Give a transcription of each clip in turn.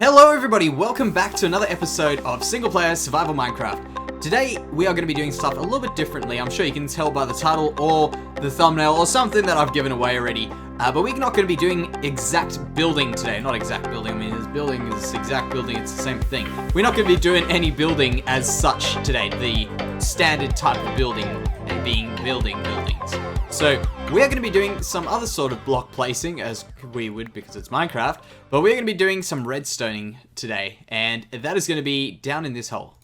Hello everybody, welcome back to another episode of Single Player Survival Minecraft. Today we are going to be doing stuff a little bit differently. I'm sure you can tell by the title or the thumbnail or something that I've given away already. But we're not going to be doing exact building today. Not exact building, I mean this building is exact building, it's the same thing. We're not going to be doing any building as such today. The standard type of building and being building buildings. So we're going to be doing some other sort of block placing as we would because it's Minecraft. But we're going to be doing some redstoning today. And that is going to be down in this hole.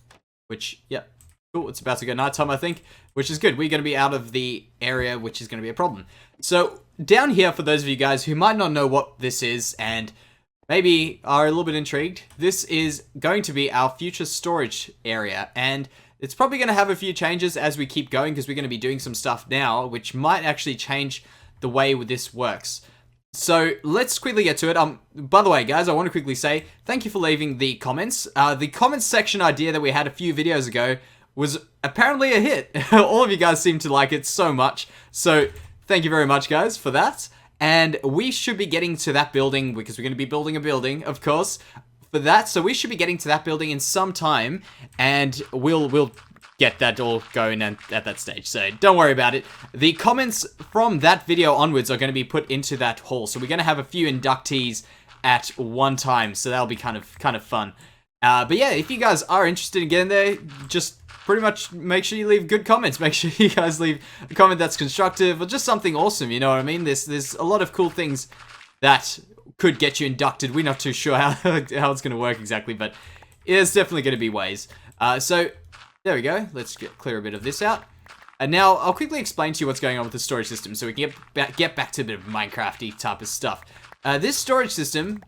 Which, yep, cool, it's about to go nighttime I think. Which is good, we're going to be out of the area which is going to be a problem. So down here, for those of you guys who might not know what this is and maybe are a little bit intrigued, this is going to be our future storage area. And it's probably going to have a few changes as we keep going because we're going to be doing some stuff now which might actually change the way this works. So let's quickly get to it. By the way, guys, I want to quickly say thank you for leaving the comments. The comments section idea that we had a few videos ago was apparently a hit. All of you guys seem to like it so much. So thank you very much, guys, for that. And we should be getting to that building because we're going to be building a building, of course, for that. So we should be getting to that building in some time, and we'll get that all going at that stage. So don't worry about it. The comments from that video onwards are going to be put into that hall. So we're going to have a few inductees at one time. So that'll be kind of fun. But yeah, if you guys are interested in getting there, just pretty much make sure you leave good comments. Make sure you guys leave a comment that's constructive or just something awesome, you know what I mean? There's a lot of cool things that could get you inducted. We're not too sure how it's going to work exactly, but there's definitely going to be ways. So there we go. Let's clear a bit of this out. And now I'll quickly explain to you what's going on with the storage system so we can get back to a bit of Minecraft-y type of stuff. This storage system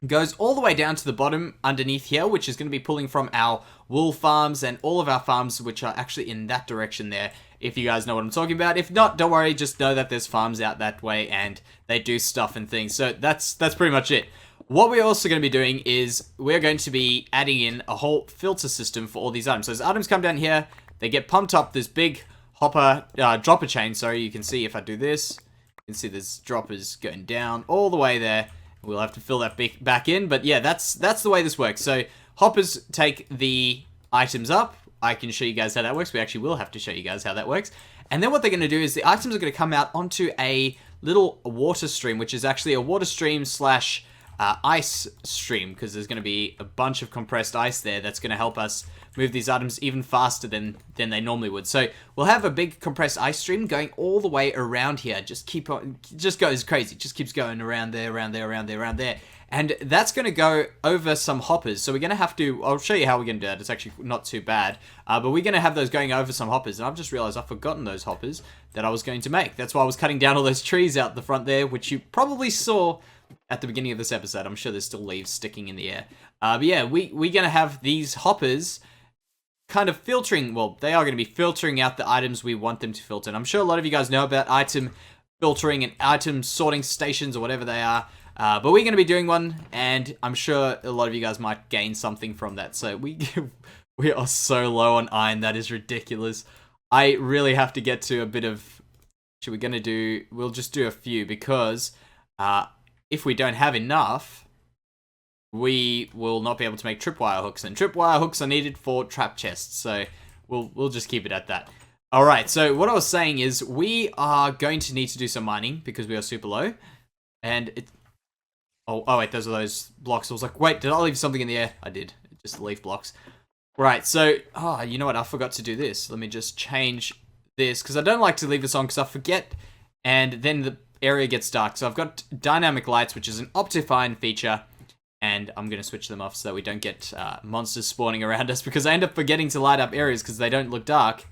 goes all the way down to the bottom underneath here, which is going to be pulling from our wool farms and all of our farms, which are actually in that direction there, if you guys know what I'm talking about. If not, don't worry, just know that there's farms out that way and they do stuff and things. So that's pretty much it. What we're also going to be doing is we're going to be adding in a whole filter system for all these items. So as items come down here, they get pumped up this big dropper chain. Sorry, you can see if I do this, you can see there's droppers going down all the way there. We'll have to fill that back in, but yeah, that's the way this works. So hoppers take the items up. I can show you guys how that works. We actually will have to show you guys how that works. And then what they're going to do is the items are going to come out onto a little water stream, which is actually a water stream slash ice stream, because there's going to be a bunch of compressed ice there that's going to help us move these items even faster than they normally would. So we'll have a big compressed ice stream going all the way around here. Just goes crazy. Just keeps going around there, around there, around there, around there. And that's going to go over some hoppers. So we're going to have to, I'll show you how we're going to do that. It's actually not too bad. But we're going to have those going over some hoppers. And I've just realized I've forgotten those hoppers that I was going to make. That's why I was cutting down all those trees out the front there, which you probably saw at the beginning of this episode. I'm sure there's still leaves sticking in the air. But yeah, we're going to have these hoppers kind of filtering, well, they are going to be filtering out the items we want them to filter. And I'm sure a lot of you guys know about item filtering and item sorting stations or whatever they are. But we're going to be doing one, and I'm sure a lot of you guys might gain something from that. So we are so low on iron, that is ridiculous. I really have to get to a bit of, we'll just do a few, because if we don't have enough, we will not be able to make tripwire hooks, and tripwire hooks are needed for trap chests, so we'll just keep it at that. Alright, so what I was saying is we are going to need to do some mining because we are super low, and oh wait, those are those blocks. I was like, wait, did I leave something in the air? I did, just leaf blocks. Right, so, you know what, I forgot to do this. Let me just change this, because I don't like to leave this on because I forget, and then the area gets dark. So I've got dynamic lights, which is an Optifine feature, and I'm going to switch them off so that we don't get monsters spawning around us, because I end up forgetting to light up areas because they don't look dark,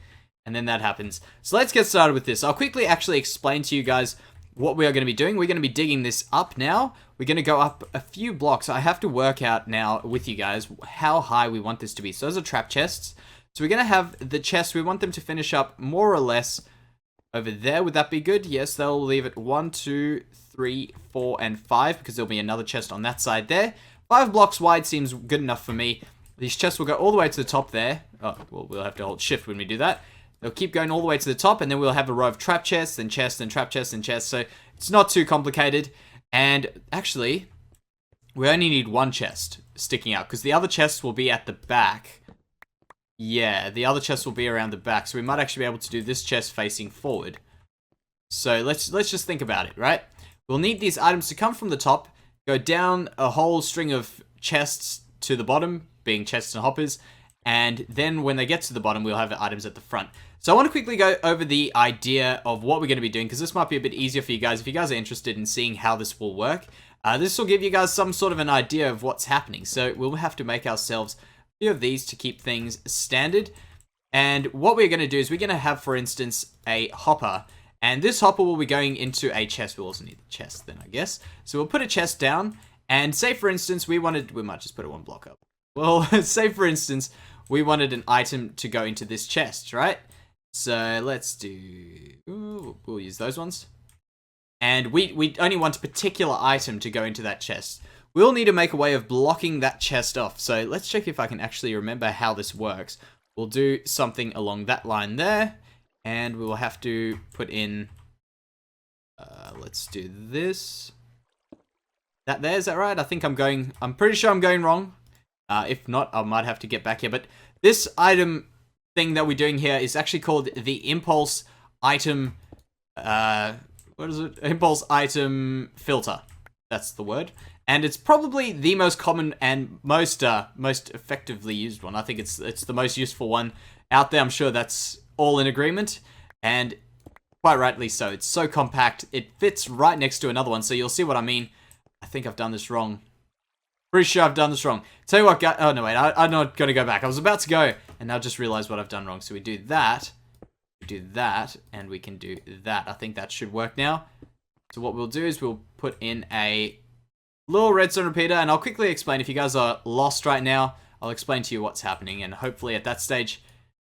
and then that happens. So let's get started with this. I'll quickly actually explain to you guys what we are going to be doing. We're going to be digging this up now. We're going to go up a few blocks. I have to work out now with you guys how high we want this to be. So those are trap chests. So we're going to have the chests, we want them to finish up more or less over there. Would that be good? Yes, they'll leave it 1, 2, 3, 4, and 5, because there'll be another chest on that side there. 5 blocks wide seems good enough for me. These chests will go all the way to the top there. Oh, well, we'll have to hold shift when we do that. They'll keep going all the way to the top, and then we'll have a row of trap chests, and chests, and trap chests, and chests. So it's not too complicated. And actually, we only need one chest sticking out, because the other chests will be at the back. Yeah, the other chest will be around the back, so we might actually be able to do this chest facing forward. So let's just think about it, right? We'll need these items to come from the top, go down a whole string of chests to the bottom, being chests and hoppers, and then when they get to the bottom, we'll have items at the front. So I want to quickly go over the idea of what we're going to be doing, because this might be a bit easier for you guys if you guys are interested in seeing how this will work. This will give you guys some sort of an idea of what's happening. So we'll have to make ourselves a few of these to keep things standard. And what we're going to do is we're going to have, for instance, a hopper. And this hopper will be going into a chest. We'll also need the chest then, I guess. So we'll put a chest down. And say, for instance, we might just put it one block up. Well, say, for instance, we wanted an item to go into this chest, right? So let's do... we'll use those ones. And we only want a particular item to go into that chest. We'll need to make a way of blocking that chest off. So let's check if I can actually remember how this works. We'll do something along that line there. And we will have to put in... let's do this. That there, is that right? I think I'm pretty sure I'm going wrong. If not, I might have to get back here. But this item thing that we're doing here is actually called the impulse item... what is it? Impulse item filter. That's the word. And it's probably the most common and most effectively used one. I think it's the most useful one out there. I'm sure that's all in agreement. And quite rightly so. It's so compact. It fits right next to another one. So you'll see what I mean. I think I've done this wrong. Pretty sure I've done this wrong. Tell you what, guys. Oh, no, wait. I'm not going to go back. I was about to go. And now just realized what I've done wrong. So we do that. Do that, and we can do that. I think that should work now. So what we'll do is we'll put in a little redstone repeater, and I'll quickly explain. If you guys are lost right now, I'll explain to you what's happening, and hopefully at that stage,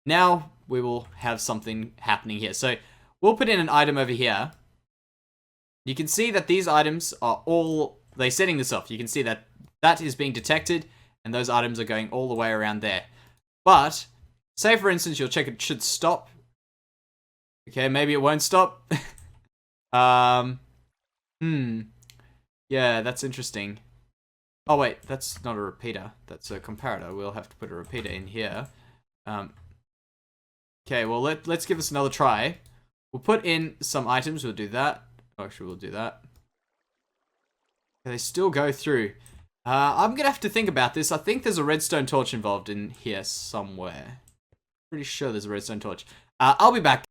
now we will have something happening here. So we'll put in an item over here. You can see that these items are all, they're setting this off. You can see that that is being detected, and those items are going all the way around there. But, say for instance, you'll check it should stop. Okay, maybe it won't stop. Yeah, that's interesting. Oh wait, that's not a repeater. That's a comparator. We'll have to put a repeater in here. Okay, well let's give this another try. We'll put in some items. We'll do that. Oh, actually, we'll do that. Okay, they still go through. I'm gonna have to think about this. I think there's a redstone torch involved in here somewhere. Pretty sure there's a redstone torch. I'll be back.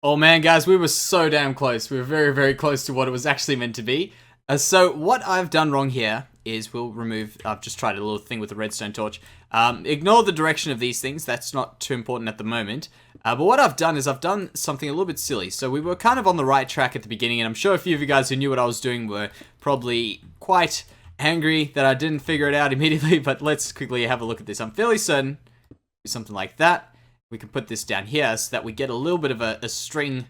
Oh man, guys, we were so damn close. We were very, very close to what it was actually meant to be. So what I've done wrong here is we'll remove... I've just tried a little thing with the redstone torch. Ignore the direction of these things. That's not too important at the moment. But what I've done is I've done something a little bit silly. So we were kind of on the right track at the beginning, and I'm sure a few of you guys who knew what I was doing were probably quite angry that I didn't figure it out immediately. But let's quickly have a look at this. I'm fairly certain something like that. We can put this down here so that we get a little bit of a string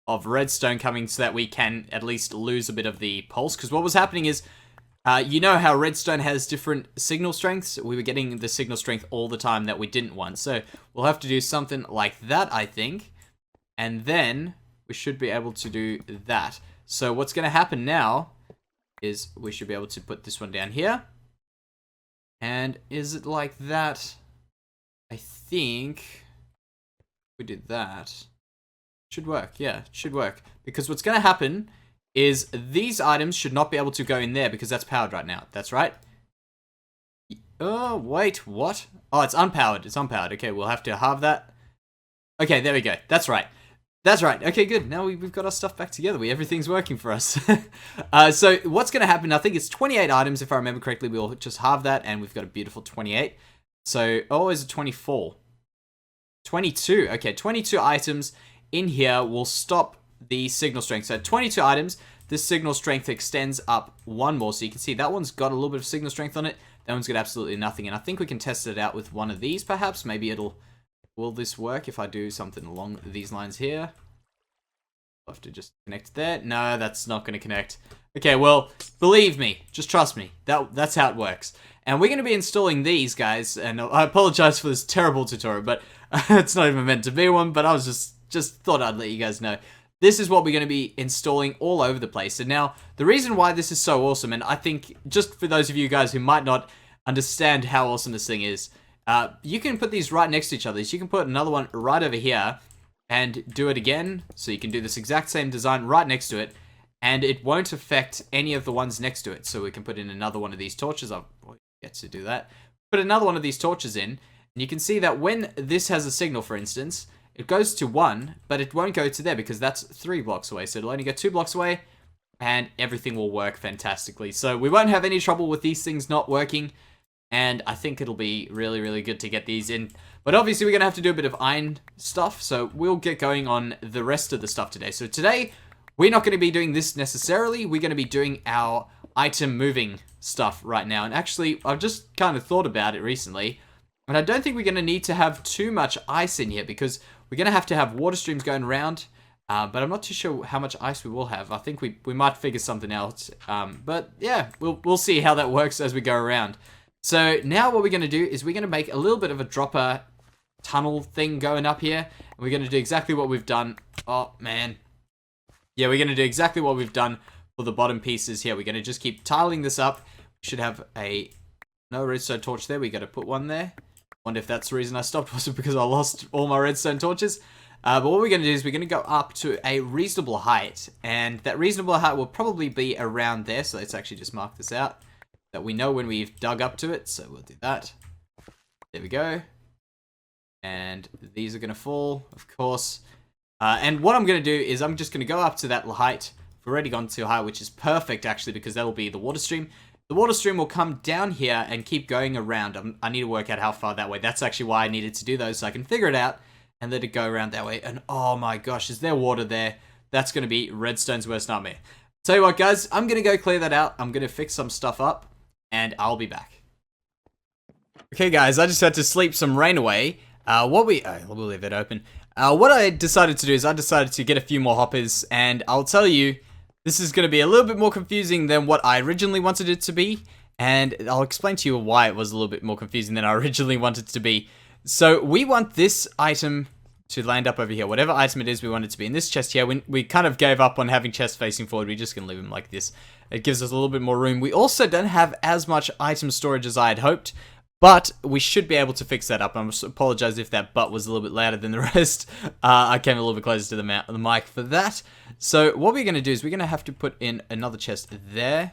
of redstone coming so that we can at least lose a bit of the pulse. Because what was happening is, you know how redstone has different signal strengths? We were getting the signal strength all the time that we didn't want. So we'll have to do something like that, I think. And then we should be able to do that. So what's going to happen now is we should be able to put this one down here. And is it like that? I think... we did that. Should work, yeah, should work. Because what's going to happen is these items should not be able to go in there because that's powered right now. That's right. Oh, wait, what? Oh, it's unpowered. It's unpowered. Okay, we'll have to halve that. Okay, there we go. That's right. That's right. Okay, good. Now we've got our stuff back together. Everything's working for us. So what's going to happen, I think it's 28 items, if I remember correctly. We'll just halve that, and we've got a beautiful 28. So, oh, is it 24? 22. Okay, 22 items in here will stop the signal strength. So 22 items, this signal strength extends up one more. So you can see that one's got a little bit of signal strength on it. That one's got absolutely nothing. And I think we can test it out with one of these perhaps. Maybe it'll... will this work if I do something along these lines here? I'll have to just connect there. No, that's not going to connect. Okay, well, believe me. Just trust me. That's how it works. And we're going to be installing these, guys. And I apologize for this terrible tutorial, but it's not even meant to be one. But I was just thought I'd let you guys know this is what we're going to be installing all over the place. And now, the reason why this is so awesome, and I think just for those of you guys who might not understand how awesome this thing is, you can put these right next to each other. So you can put another one right over here and do it again. So you can do this exact same design right next to it, and it won't affect any of the ones next to it. So we can put in another one of these torches. I'll get to do that. Put another one of these torches in, and you can see that when this has a signal, for instance, it goes to 1, but it won't go to there because that's 3 blocks away. So it'll only go 2 blocks away, and everything will work fantastically. So we won't have any trouble with these things not working, and I think it'll be really, really good to get these in. But obviously, we're going to have to do a bit of iron stuff, so we'll get going on the rest of the stuff today. So today, we're not going to be doing this necessarily. We're going to be doing our item moving stuff right now. And actually, I've just kind of thought about it recently, and I don't think we're going to need to have too much ice in here because we're going to have water streams going around, but I'm not too sure how much ice we will have. I think we might figure something out, but yeah, we'll see how that works as we go around. So now what we're going to do is we're going to make a little bit of a dropper tunnel thing going up here, and we're going to do exactly what we've done. Oh, man. Yeah, we're going to do exactly what we've done for the bottom pieces here. We're going to just keep tiling this up. We should have no redstone torch there. We got to put one there. Wonder if that's the reason I stopped. Was it because I lost all my redstone torches? But what we're going to do is we're going to go up to a reasonable height. And that reasonable height will probably be around there. So let's actually just mark this out, that we know when we've dug up to it. So we'll do that. There we go. And these are going to fall, of course. And what I'm going to do is I'm just going to go up to that height. We've already gone too high, which is perfect, actually, because that'll be the water stream. The water stream will come down here and keep going around. I need to work out how far that way. That's actually why I needed to do those, so I can figure it out and let it go around that way. And oh my gosh, is there water there? That's going to be Redstone's worst nightmare. Tell you what, guys, I'm going to go clear that out. I'm going to fix some stuff up, and I'll be back. Okay, guys, I just had to sleep some rain away. We'll leave it open. What I decided to do is I decided to get a few more hoppers, and I'll tell you, this is going to be a little bit more confusing than what I originally wanted it to be, and I'll explain to you why it was a little bit more confusing than I originally wanted it to be. So we want this item to land up over here. Whatever item it is, we want it to be in this chest here. We kind of gave up on having chests facing forward. We're just going to leave them like this. It gives us a little bit more room. We also don't have as much item storage as I had hoped, but we should be able to fix that up. I apologize if that butt was a little bit louder than the rest. I came a little bit closer to the mic for that. So what we're going to do is we're going to have to put in another chest there.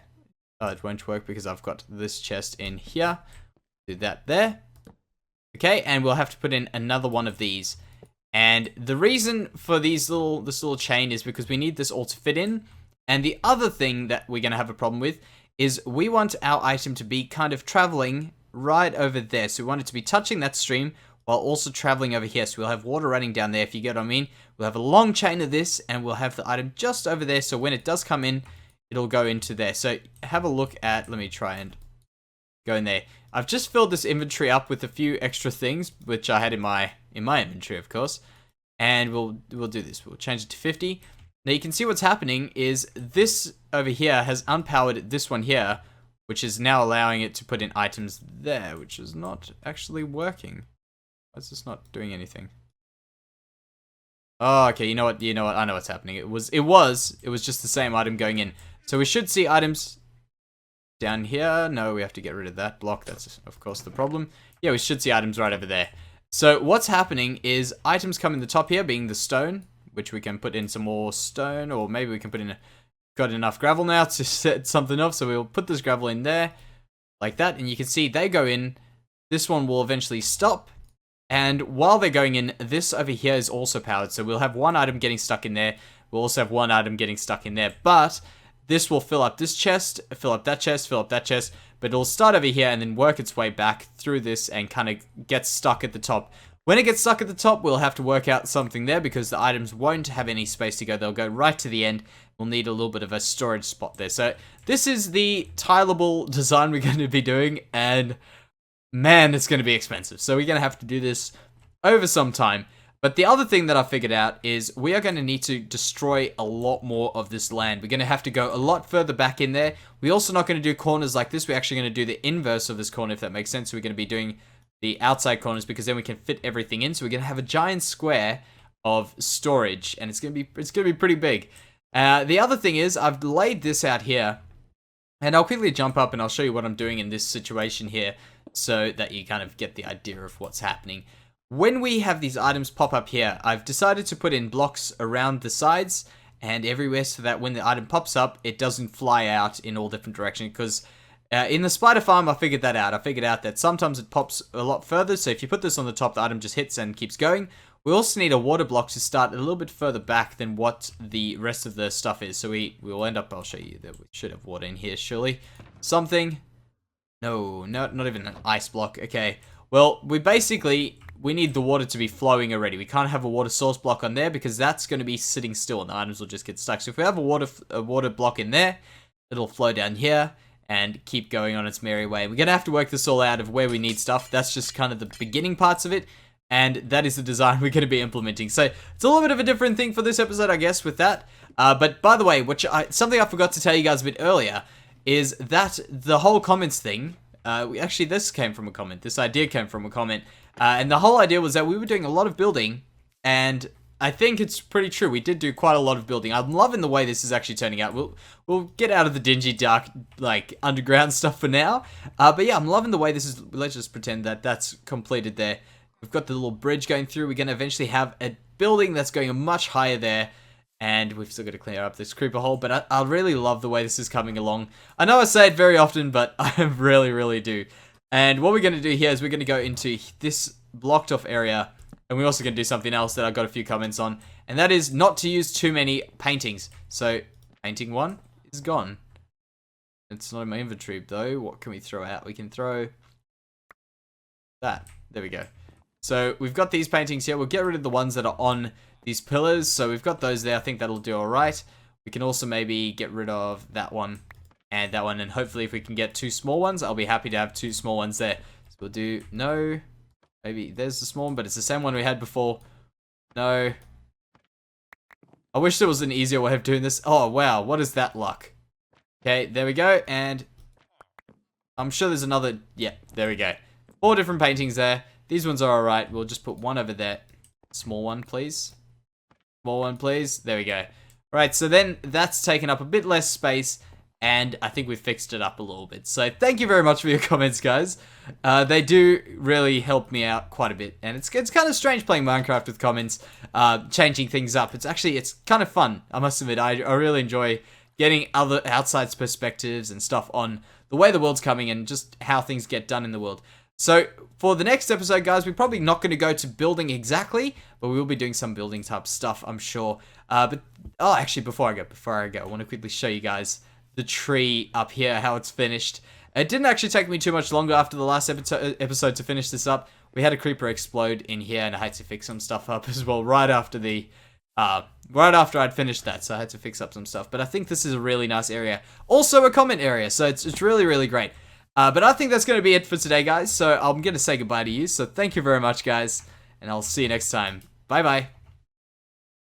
It won't work because I've got this chest in here. Do that there. Okay, and we'll have to put in another one of these. And the reason for this little chain is because we need this all to fit in. And the other thing that we're going to have a problem with is we want our item to be kind of traveling right over there. So we want it to be touching that stream while also traveling over here. So we'll have water running down there, if you get what I mean. We'll have a long chain of this, and we'll have the item just over there. So when it does come in, it'll go into there. So have a look at, let me try and go in there. I've just filled this inventory up with a few extra things, which I had in my inventory, of course. And we'll do this. We'll change it to 50. Now you can see what's happening is this over here has unpowered this one here, which is now allowing it to put in items there, which is not actually working. Why is this not doing anything? Oh, okay, you know what, I know what's happening. It was just the same item going in. So we should see items down here. No, we have to get rid of that block. That's, of course, the problem. Yeah, we should see items right over there. So what's happening is items come in the top here, being the stone, which we can put in some more stone, or maybe we can put in got enough gravel now to set something up, so we'll put this gravel in there, like that, and you can see they go in. This one will eventually stop, and while they're going in, this over here is also powered, so we'll have one item getting stuck in there. We'll also have one item getting stuck in there, but this will fill up this chest, fill up that chest, fill up that chest, but it'll start over here and then work its way back through this and kind of get stuck at the top. When it gets stuck at the top, we'll have to work out something there because the items won't have any space to go. They'll go right to the end. We'll need a little bit of a storage spot there. So this is the tileable design we're going to be doing, and man, it's going to be expensive. So we're going to have to do this over some time. But the other thing that I figured out is we are going to need to destroy a lot more of this land. We're going to have to go a lot further back in there. We're also not going to do corners like this. We're actually going to do the inverse of this corner, if that makes sense. So we're going to be doing the outside corners because then we can fit everything in. So we're going to have a giant square of storage, and it's gonna be pretty big. The other thing is I've laid this out here, and I'll quickly jump up and I'll show you what I'm doing in this situation here, so that you kind of get the idea of what's happening. When we have these items pop up here, I've decided to put in blocks around the sides and everywhere so that when the item pops up, it doesn't fly out in all different directions, because in the spider farm, I figured that out. I figured out that sometimes it pops a lot further, so if you put this on the top, the item just hits and keeps going. We also need a water block to start a little bit further back than what the rest of the stuff is. So we will end up, I'll show you that we should have water in here, surely. Something. No, not even an ice block. Okay. Well, we need the water to be flowing already. We can't have a water source block on there because that's going to be sitting still and the items will just get stuck. So if we have a water block in there, it'll flow down here and keep going on its merry way. We're going to have to work this all out of where we need stuff. That's just kind of the beginning parts of it. And that is the design we're going to be implementing. So it's a little bit of a different thing for this episode, I guess, with that. But by the way, something I forgot to tell you guys a bit earlier is that the whole comments thing, actually this came from a comment. This idea came from a comment. And the whole idea was that we were doing a lot of building, and I think it's pretty true. We did do quite a lot of building. I'm loving the way this is actually turning out. We'll get out of the dingy, dark, like, underground stuff for now. But yeah, I'm loving the way this is. Let's just pretend that that's completed there. We've got the little bridge going through. We're going to eventually have a building that's going much higher there. And we've still got to clear up this creeper hole. But I really love the way this is coming along. I know I say it very often, but I really, really do. And what we're going to do here is we're going to go into this blocked off area. And we're also going to do something else that I got a few comments on. And that is not to use too many paintings. So, painting 1 is gone. It's not in my inventory, though. What can we throw out? We can throw that. There we go. So, we've got these paintings here. We'll get rid of the ones that are on these pillars. So, we've got those there. I think that'll do alright. We can also maybe get rid of that one and that one. And hopefully, if we can get 2 small ones, I'll be happy to have 2 small ones there. So, we'll do... No... Maybe there's the small one, but it's the same one we had before. No. I wish there was an easier way of doing this. Oh, wow. What is that luck? Okay, there we go. And I'm sure there's another... Yeah, there we go. 4 different paintings there. These ones are alright. We'll just put one over there. Small one, please. Small one, please. There we go. Right, so then that's taken up a bit less space. And I think we've fixed it up a little bit. So thank you very much for your comments, guys. They do really help me out quite a bit. And it's kind of strange playing Minecraft with comments, changing things up. It's kind of fun, I must admit. I really enjoy getting other outside perspectives and stuff on the way the world's coming and just how things get done in the world. So for the next episode, guys, we're probably not going to go to building exactly, but we will be doing some building type stuff, I'm sure. Actually, before I go, I want to quickly show you guys the tree up here, how it's finished. It didn't actually take me too much longer after the last episode to finish this up. We had a creeper explode in here, and I had to fix some stuff up as well right after I'd finished that, so I had to fix up some stuff. But I think this is a really nice area. Also a comment area, so it's really, really great. But I think that's going to be it for today, guys. So I'm going to say goodbye to you. So thank you very much, guys, and I'll see you next time. Bye-bye.